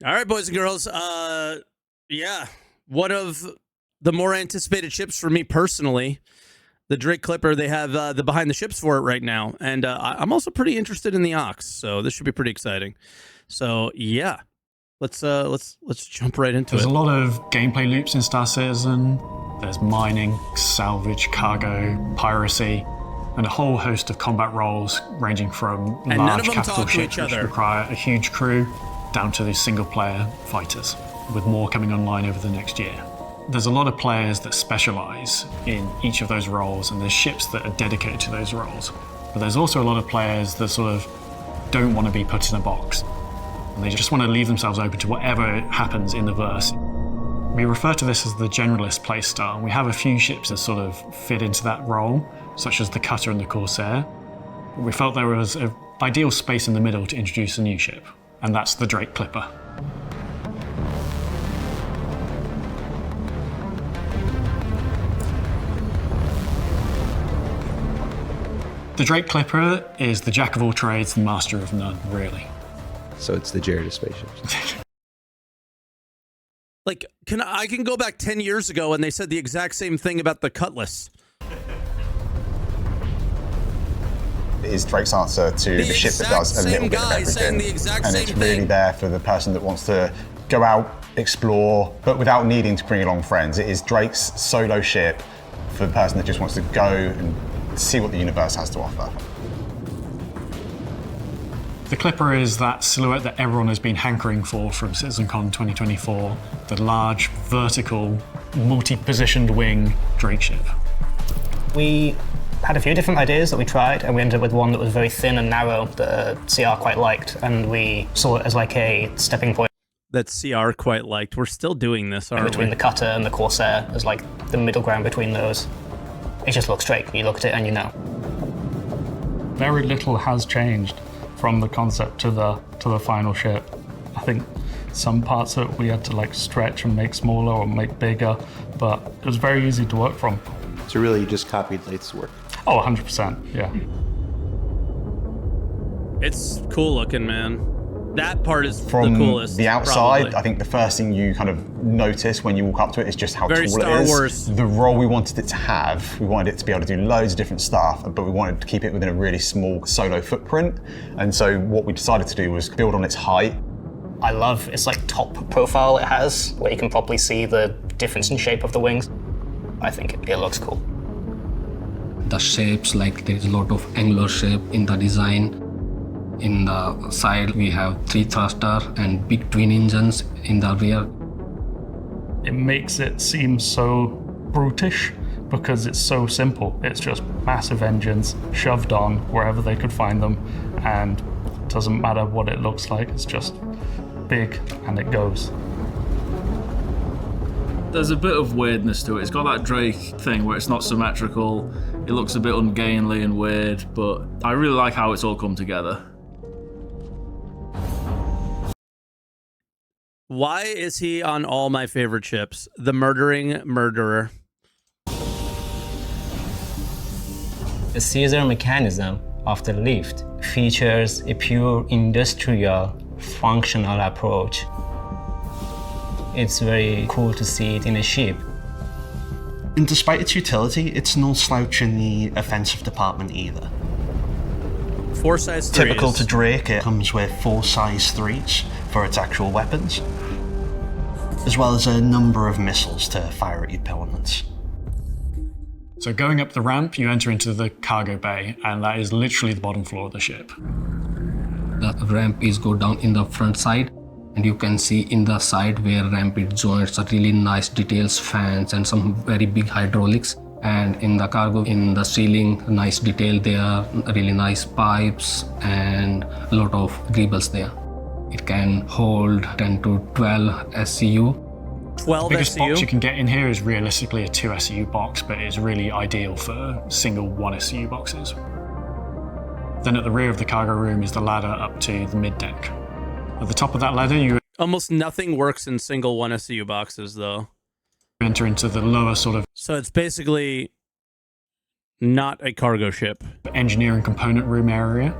All right, boys and girls. Yeah, one of the more anticipated ships for me personally, the Drake Clipper. They have the behind the ships for it right now, and I'm also pretty interested in the Ox. So this should be pretty exciting. So yeah, let's jump right into There's it. a lot of gameplay loops in Star Citizen. There's mining, salvage, cargo, piracy, and a whole host of combat roles ranging from And none of large them capital talk to ships each which other. require a huge crew down to the single-player fighters, with more coming online over the next year. There's a lot of players that specialize in each of those roles, and there's ships that are dedicated to those roles. But there's also a lot of players that sort of don't want to be put in a box, and they just want to leave themselves open to whatever happens in the verse. We refer to this as the generalist playstyle, and we have a few ships that sort of fit into that role, such as the Cutter and the Corsair. But we felt there was an ideal space in the middle to introduce a new ship, and that's the Drake Clipper. The Drake Clipper is the jack of all trades, the master of none, really. So it's the Jared of spaceships. Like, I can go back 10 years ago and they said the exact same thing about the Cutlass. It is Drake's answer to the ship that does a little bit of everything. And it's really there for the person that wants to go out, explore, but without needing to bring along friends. It is Drake's solo ship for the person that just wants to go and see what the universe has to offer. The Clipper is that silhouette that everyone has been hankering for from CitizenCon 2024, the large, vertical, multi-positioned wing Drake ship. We had a few different ideas that we tried, and we ended up with one that was very thin and narrow that CR quite liked, and we saw it as like a stepping point. That CR quite liked. We're still doing this, aren't Between we? the Cutter and the Corsair as like the middle ground between those. It just looks Drake. You look at it and you know. Very little has changed from the concept to the final ship. I think some parts of it we had to like stretch and make smaller or make bigger, but it was very easy to work from. So really, you just copied Late's work. Oh, 100%, yeah. It's cool looking, man. That part is From the coolest. the outside, probably. I think the first thing you kind of notice when you walk up to it is just how Very tall Star it is. Wars. The role we wanted it to have, we wanted it to be able to do loads of different stuff, but we wanted to keep it within a really small solo footprint. And so what we decided to do was build on its height. I love its like top profile it has, where you can probably see the difference in shape of the wings. I think it looks cool. The shapes, like there is a lot of angular shape in the design. In the side, we have 3 thruster and big twin engines in the rear. It makes it seem so brutish because it's so simple. It's just massive engines shoved on wherever they could find them, and it doesn't matter what it looks like, it's just big and it goes. There's a bit of weirdness to it. It's got that Drake thing where it's not symmetrical. It looks a bit ungainly and weird, but I really like how it's all come together. Why is he on all my favorite ships? The murdering murderer. The Caesar mechanism of the lift features a pure industrial, functional approach. It's very cool to see it in a ship. And despite its utility, it's no slouch in the offensive department either. 4 size 3s. Typical to Drake, it comes with 4 size 3s for its actual weapons, as well as a number of missiles to fire at your opponents. So going up the ramp, you enter into the cargo bay, and that is literally the bottom floor of the ship. The ramp is go down in the front side, and you can see in the side where ramp it joins are really nice details, fans and some very big hydraulics. And in the cargo, in the ceiling, nice detail there, really nice pipes and a lot of greebles there. It can hold 10 to 12 SCU. 12 The biggest SCU? box you can get in here is realistically a 2 SCU box, but it's really ideal for single 1 SCU boxes. Then at the rear of the cargo room is the ladder up to the mid-deck. At the top of that ladder, you Almost nothing works in single 1 SCU boxes, though. enter into the lower sort of So it's basically not a cargo ship. engineering component room area.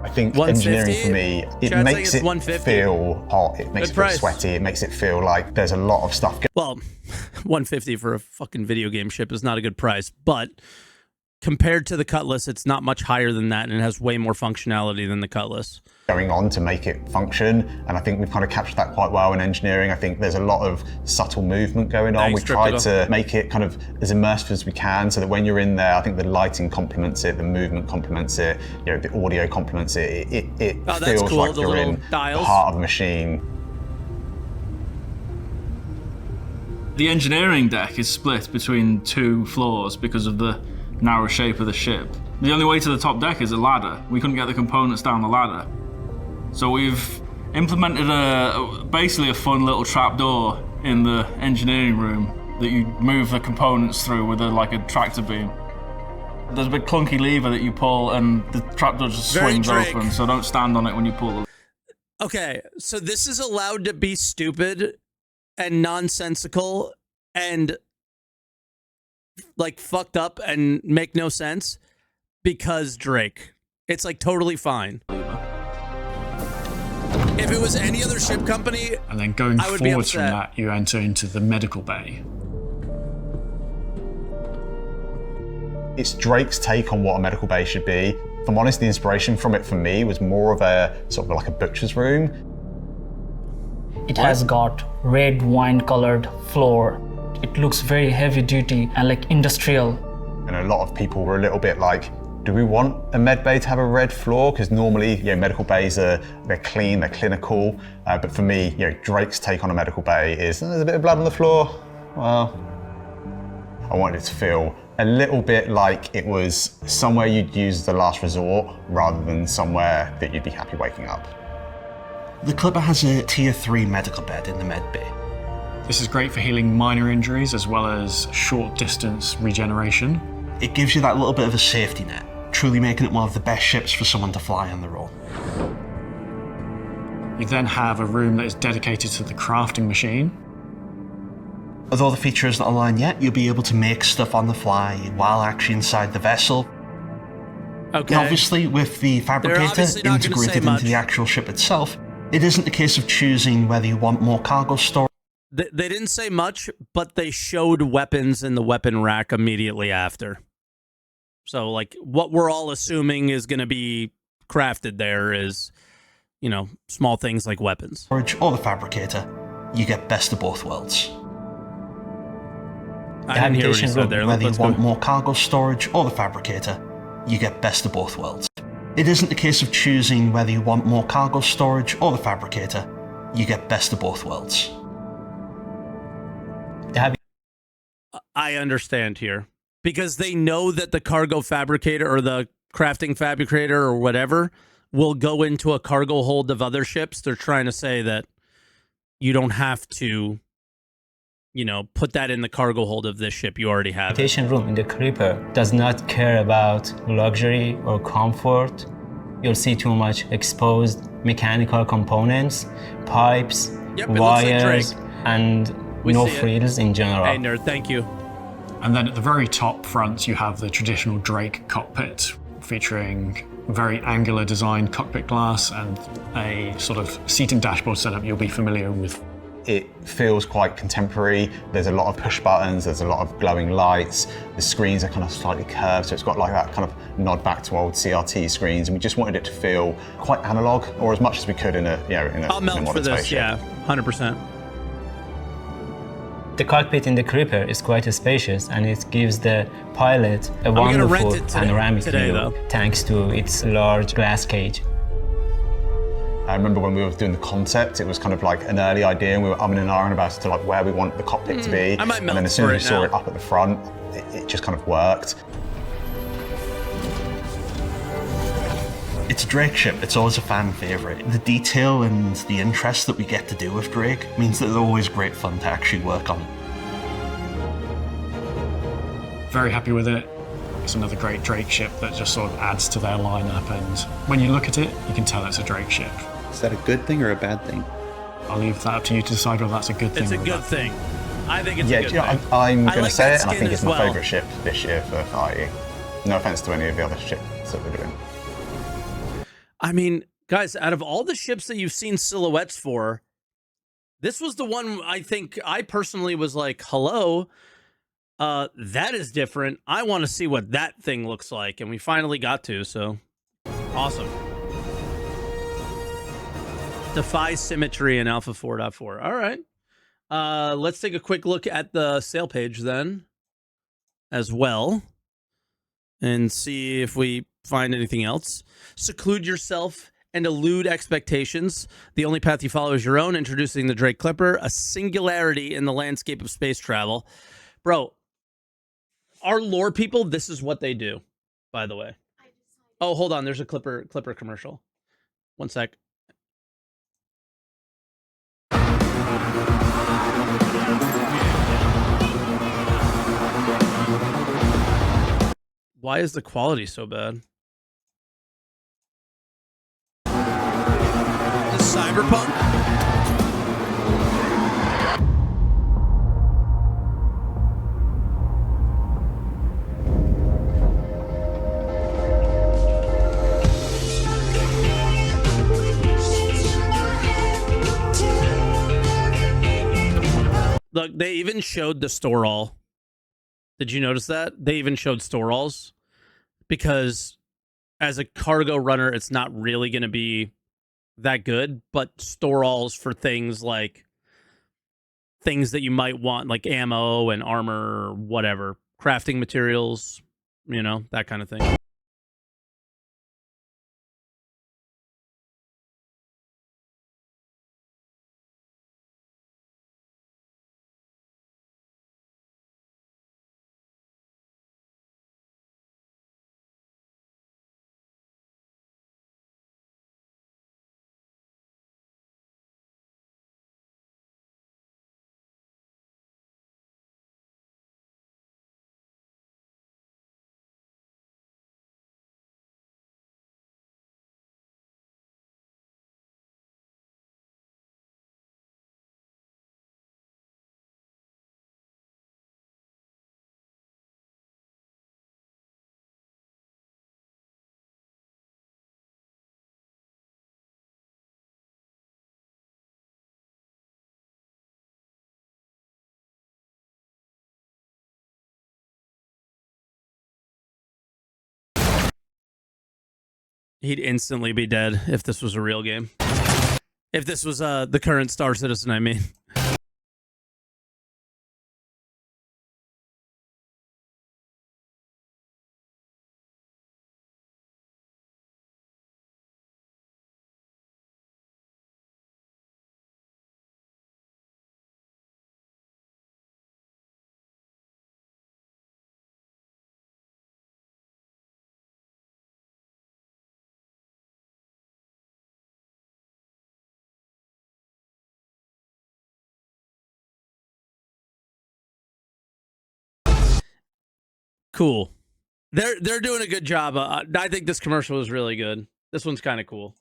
I think 150? engineering for me, it Chad's saying makes it's it 150. feel hot, it makes Good it feel price. sweaty, it makes it feel like there's a lot of stuff Well, 150 for a fucking video game ship is not a good price, but compared to the Cutlass, it's not much higher than that, and it has way more functionality than the Cutlass. going on to make it function, and I think we've kind of captured that quite well in engineering. I think there's a lot of subtle movement going on. Thanks, We tried Trippier. to make it kind of as immersive as we can, so that when you're in there, I think the lighting complements it, the movement complements it, you know, the audio complements it. It Oh, that's feels cool, like the you're little in dials. the heart of a machine. The engineering deck is split between 2 floors because of the narrow shape of the ship. The only way to the top deck is a ladder. We couldn't get the components down the ladder. So we've implemented basically a fun little trapdoor in the engineering room that you move the components through with like a tractor beam. There's a big clunky lever that you pull and the trapdoor just Very swings Drake. open, so don't stand on it when you pull it. Okay, so this is allowed to be stupid and nonsensical and like fucked up and make no sense because Drake. It's like totally fine. If it was any other ship company, And then going I would be forwards from upset. that, you enter into the medical bay. It's Drake's take on what a medical bay should be. If I'm honest, the inspiration from it for me was more of a sort of like a butcher's room. It has got red wine colored floor. It looks very heavy duty and like industrial. And a lot of people were a little bit like, do we want a med bay to have a red floor? Because normally, you know, medical bays they're clean, they're clinical. But for me, you know, Drake's take on a medical bay is there's a bit of blood on the floor. Well, I wanted it to feel a little bit like it was somewhere you'd use as a last resort rather than somewhere that you'd be happy waking up. The Clipper has a tier 3 medical bed in the med bay. This is great for healing minor injuries as well as short distance regeneration. It gives you that little bit of a safety net, truly making it one of the best ships for someone to fly on their own. You then have a room that is dedicated to the crafting machine. Although the feature isn't online yet, you'll be able to make stuff on the fly while actually inside the vessel. okay. And obviously, with the fabricator obviously not gonna say integrated much. into the actual ship itself, it isn't a case of choosing whether you want more cargo storage. They didn't say much, but they showed weapons in the weapon rack immediately after. So, like, what we're all assuming is going to be crafted there is, you know, small things like weapons. Or the fabricator. You get best of both worlds. I didn't hear what he Habitation said room, there. whether you Let's want go. more cargo storage or the fabricator, you get best of both worlds. It isn't a case of choosing whether you want more cargo storage or the fabricator. You get best of both worlds. I understand here. Because they know that the cargo fabricator or the crafting fabricator or whatever will go into a cargo hold of other ships. They're trying to say that you don't have to, you know, put that in the cargo hold of this ship. You already have it. Habitation room in the Creeper does not care about luxury or comfort. You'll see too much exposed mechanical components, pipes, Yep, it looks like wires, Drake. and We no see it. frills in general. Hey, nerd, thank you. And then at the very top front, you have the traditional Drake cockpit, featuring very angular design cockpit glass and a sort of seat and dashboard setup you'll be familiar with. It feels quite contemporary. There's a lot of push buttons, there's a lot of glowing lights. The screens are kind of slightly curved, so it's got like that kind of nod back to old CRT screens. And we just wanted it to feel quite analog, or as much as we could in a, you know, in a, I'll in a melt for modern this, spaceship. yeah, 100%. The cockpit in the Creeper is quite spacious and it gives the pilot a gonna rent wonderful it panoramic today, view though. thanks to its large glass cage. I remember when we were doing the concept, it was kind of like an early idea, and we were umming and ahhing about it to like where we want the cockpit to be. I might And melt then as soon for as we it saw now. it up at the front, it just kind of worked. It's a Drake ship, it's always a fan favourite. The detail and the interest that we get to do with Drake means that they're always great fun to actually work on. Very happy with it. It's another great Drake ship that just sort of adds to their lineup, and when you look at it, you can tell it's a Drake ship. Is that a good thing or a bad thing? I'll leave that up to you to decide whether that's a good thing It's a or good bad. thing. I think it's Yeah, a good you know, thing. I'm I going like to say that it, and I skin think it's as my well. favourite ship this year for IE. No offence to any of the other ships that we're doing. I mean, guys, out of all the ships that you've seen silhouettes for, this was the one I think I personally was like, hello, that is different. I want to see what that thing looks like. And we finally got to, so awesome. Defies symmetry in Alpha 4.4. All right. Let's take a quick look at the sale page then as well and see if we find anything else. Seclude yourself and elude expectations. The only path you follow is your own. Introducing the Drake Clipper, a singularity in the landscape of space travel. Bro, our lore people, this is what they do, by the way. Oh, hold on. There's a Clipper commercial. One sec. Why is the quality so bad? Is this Cyberpunk? Look, they even showed the store all. Did you notice that? They even showed store alls. Because as a cargo runner, it's not really going to be that good, but store alls for things like things that you might want, like ammo and armor or whatever, crafting materials, you know, that kind of thing. He'd instantly be dead if this was a real game. If this was the current Star Citizen, I mean. Cool. They're doing a good job. I think this commercial was really good. This one's kind of cool.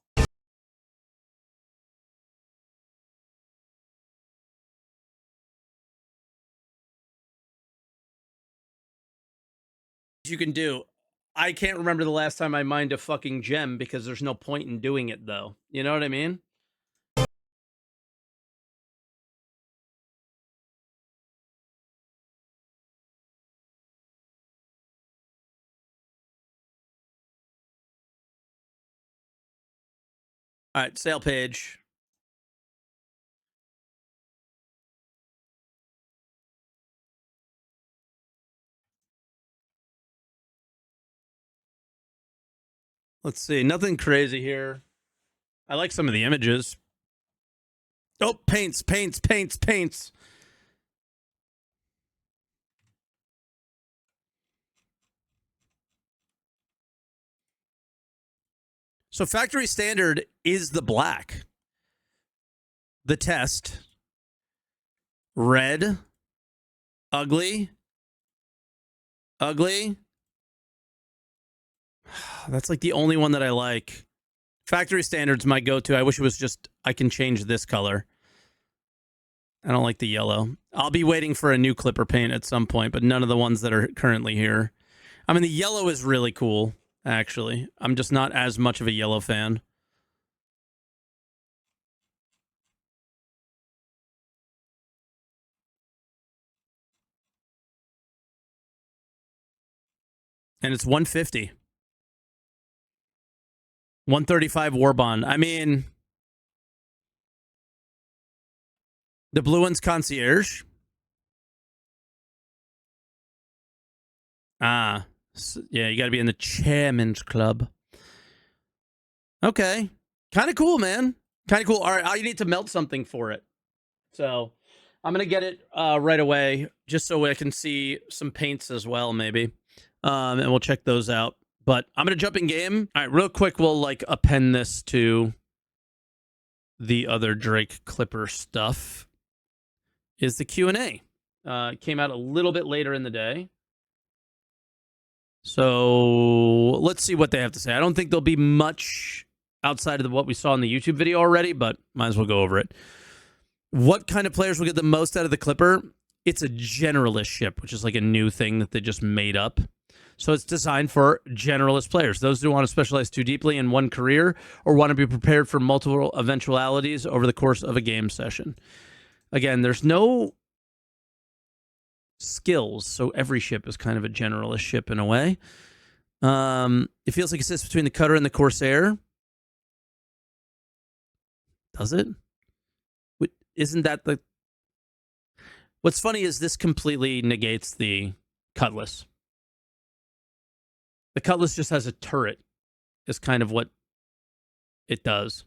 You can do. I can't remember the last time I mined a fucking gem because there's no point in doing it though. You know what I mean? All right, sale page. Let's see. Nothing crazy here. I like some of the images. Oh, paints. So factory standard is the black. The test. Red. Ugly. That's like the only one that I like. Factory standard's my go-to. I wish it was just, I can change this color. I don't like the yellow. I'll be waiting for a new Clipper paint at some point, but none of the ones that are currently here. I mean, the yellow is really cool, actually. I'm just not as much of a yellow fan. And it's 150. 135 war bond. I mean, the blue one's concierge. Yeah, you got to be in the chairman's club. Okay. Kind of cool, man. Kind of cool. All right, I need to melt something for it. So I'm going to get it right away just so I can see some paints as well, maybe. And we'll check those out. But I'm going to jump in game. All right, real quick, we'll like append this to the other Drake Clipper stuff. Is the Q&A. Came out a little bit later in the day. So let's see what they have to say. I don't think there'll be much outside of what we saw in the YouTube video already, but might as well go over it. What kind of players will get the most out of the Clipper? It's a generalist ship, which is like a new thing that they just made up. So it's designed for generalist players, those who want to specialize too deeply in one career or want to be prepared for multiple eventualities over the course of a game session. Again, there's no skills, so every ship is kind of a generalist ship in a way. It feels like it sits between the Cutter and the Corsair. Does it? Isn't that the... What's funny is this completely negates the Cutlass. The Cutlass just has a turret, is kind of what it does.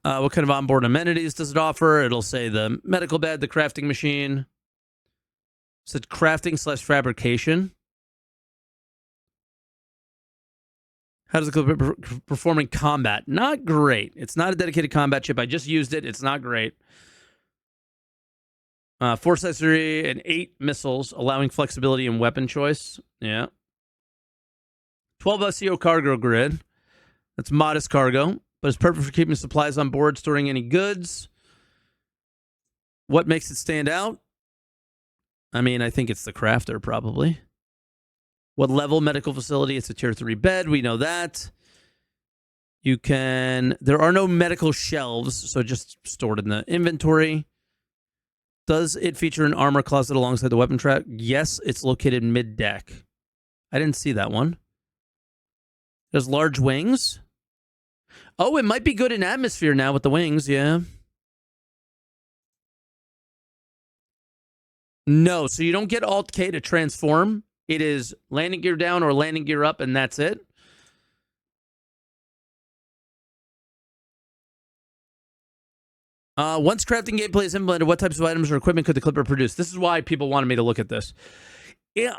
What kind of onboard amenities does it offer? It'll say the medical bed, the crafting machine. It's crafting / fabrication. How does it perform in combat? Not great. It's not a dedicated combat ship. I just used it. It's not great. 4 accessory and 8 missiles, allowing flexibility in weapon choice. Yeah. 12 SEO cargo grid. That's modest cargo, but it's perfect for keeping supplies on board, storing any goods. What makes it stand out? I mean, I think it's the crafter, probably. What level medical facility? It's a tier 3 bed. We know that. There are no medical shelves, so just stored in the inventory. Does it feature an armor closet alongside the weapon track? Yes, it's located mid-deck. I didn't see that one. There's large wings. Oh, it might be good in atmosphere now with the wings, yeah. No, so you don't get Alt-K to transform. It is landing gear down or landing gear up, and that's it. Once crafting gameplay is implemented, what types of items or equipment could the Clipper produce? This is why people wanted me to look at this.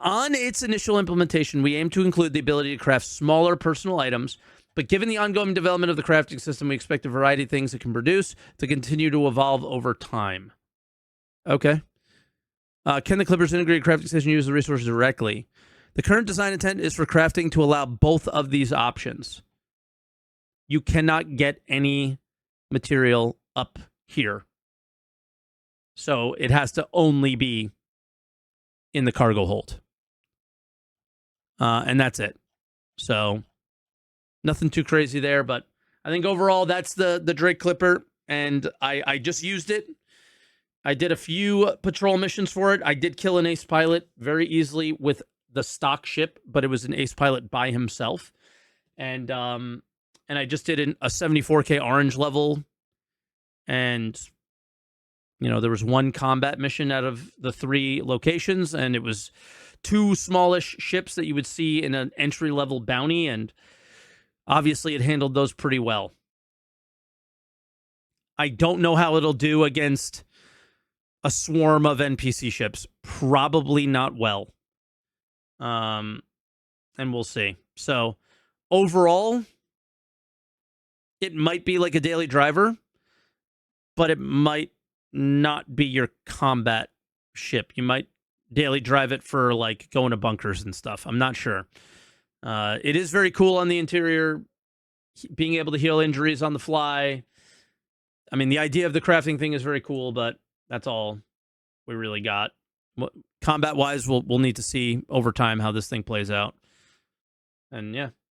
On its initial implementation, we aim to include the ability to craft smaller personal items, but given the ongoing development of the crafting system, we expect a variety of things it can produce to continue to evolve over time. Okay. Can the Clipper's integrated crafting station use the resources directly? The current design intent is for crafting to allow both of these options. You cannot get any material up here. So it has to only be in the cargo hold. And that's it. So nothing too crazy there, but I think overall that's the Drake Clipper, and I just used it. I did a few patrol missions for it. I did kill an ace pilot very easily with the stock ship, but it was an ace pilot by himself. And I just did a 74k orange level, and there was one combat mission out of the 3 locations, and it was 2 smallish ships that you would see in an entry-level bounty, and obviously it handled those pretty well. I don't know how it'll do against a swarm of NPC ships. Probably not well. And we'll see. So, overall, it might be like a daily driver, but it might not be your combat ship. You might daily drive it for like going to bunkers and stuff. I'm not sure. It is very cool on the interior, being able to heal injuries on the fly. I mean, the idea of the crafting thing is very cool, but that's all we really got. Combat-wise, we'll need to see over time how this thing plays out. And yeah,